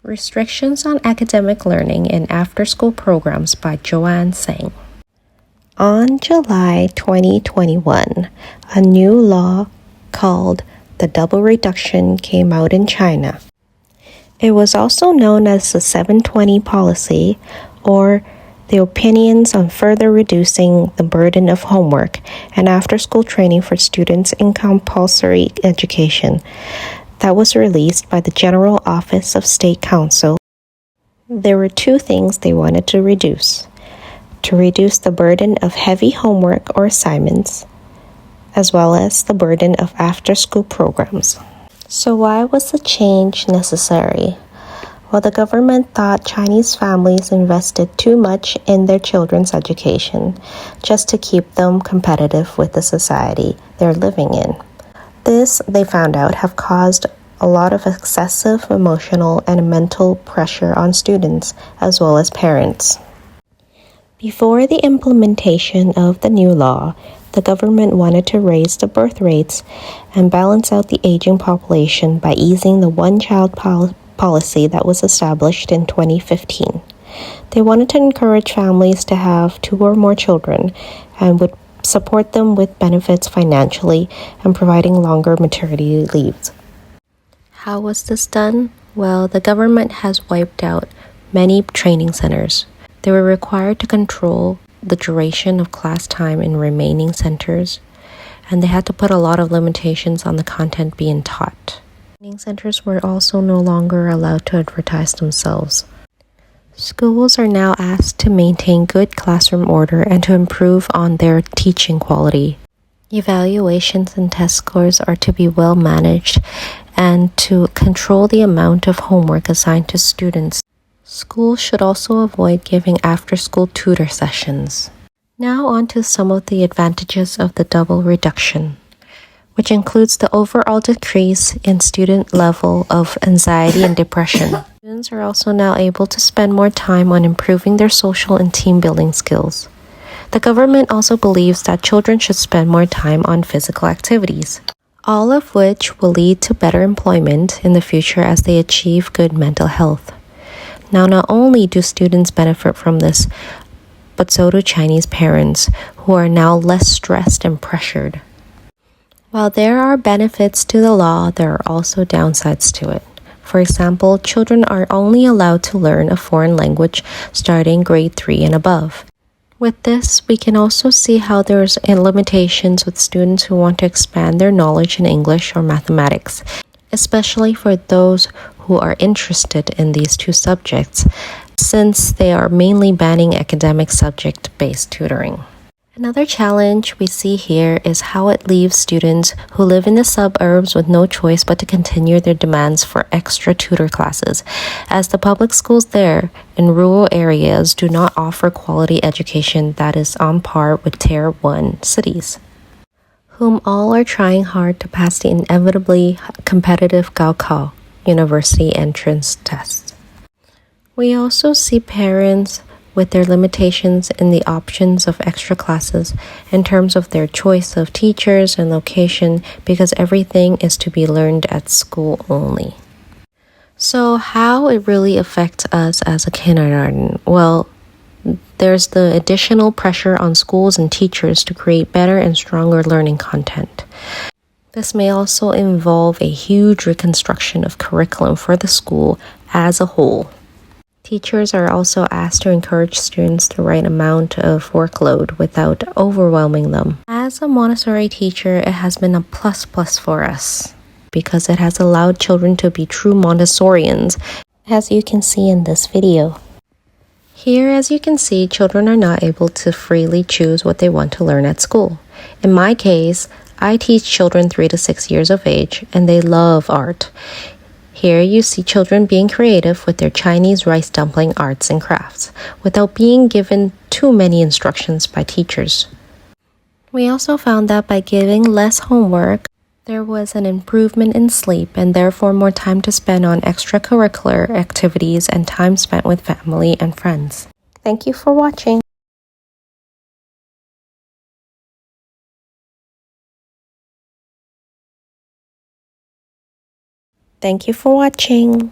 Restrictions on Academic Learning in After-School Programs by Joanne Tseng. On July 2021, a new law called the Double Reduction came out in China. It was also known as the 720 policy, or the opinions on further reducing the burden of homework and after-school training for students in compulsory education, that was released by the General Office of State Council. There were two things they wanted to reduce the burden of heavy homework or assignments, as well as the burden of after-school programs. So why was the change necessary? Well, the government thought Chinese families invested too much in their children's education just to keep them competitive with the society they're living in. This, they found out, have caused a lot of excessive emotional and mental pressure on students as well as parents. Before the implementation of the new law, the government wanted to raise the birth rates and balance out the aging population by easing the one-child policy that was established in 2015. They wanted to encourage families to have 2 or more children and would support them with benefits financially and providing longer maternity leaves. How was this done? Well, the government has wiped out many training centers. They were required to control the duration of class time in remaining centers, and they had to put a lot of limitations on the content being taught. Training centers were also no longer allowed to advertise themselves. Schools are now asked to maintain good classroom order and to improve on their teaching quality. Evaluations and test scores are to be well managed and to control the amount of homework assigned to students. Schools should also avoid giving after-school tutor sessions. Now on to some of the advantages of the double reduction, which includes the overall decrease in student level of anxiety and depression. Students are also now able to spend more time on improving their social and team-building skills. The government also believes that children should spend more time on physical activities, all of which will lead to better employment in the future as they achieve good mental health. Now, not only do students benefit from this, but so do Chinese parents, who are now less stressed and pressured. While there are benefits to the law, there are also downsides to it. For example, children are only allowed to learn a foreign language starting grade 3 and above. With this, we can also see how there's limitations with students who want to expand their knowledge in English or mathematics, especially for those who are interested in these two subjects, since they are mainly banning academic subject-based tutoring. Another challenge we see here is how it leaves students who live in the suburbs with no choice but to continue their demands for extra tutor classes, as the public schools there in rural areas do not offer quality education that is on par with Tier 1 cities, whom all are trying hard to pass the inevitably competitive Gaokao university entrance test. We also see parents with their limitations in the options of extra classes in terms of their choice of teachers and location, because everything is to be learned at school only. So how it really affects us as a kindergarten? Well, there's the additional pressure on schools and teachers to create better and stronger learning content. This may also involve a huge reconstruction of curriculum for the school as a whole. Teachers are also asked to encourage students the right amount of workload without overwhelming them. As a Montessori teacher, it has been a plus for us because it has allowed children to be true Montessorians, as you can see in this video. Here, as you can see, children are not able to freely choose what they want to learn at school. In my case, I teach children 3 to 6 years of age, and they love art. Here you see children being creative with their Chinese rice dumpling arts and crafts, without being given too many instructions by teachers. We also found that by giving less homework, there was an improvement in sleep and therefore more time to spend on extracurricular activities and time spent with family and friends. Thank you for watching. Thank you for watching.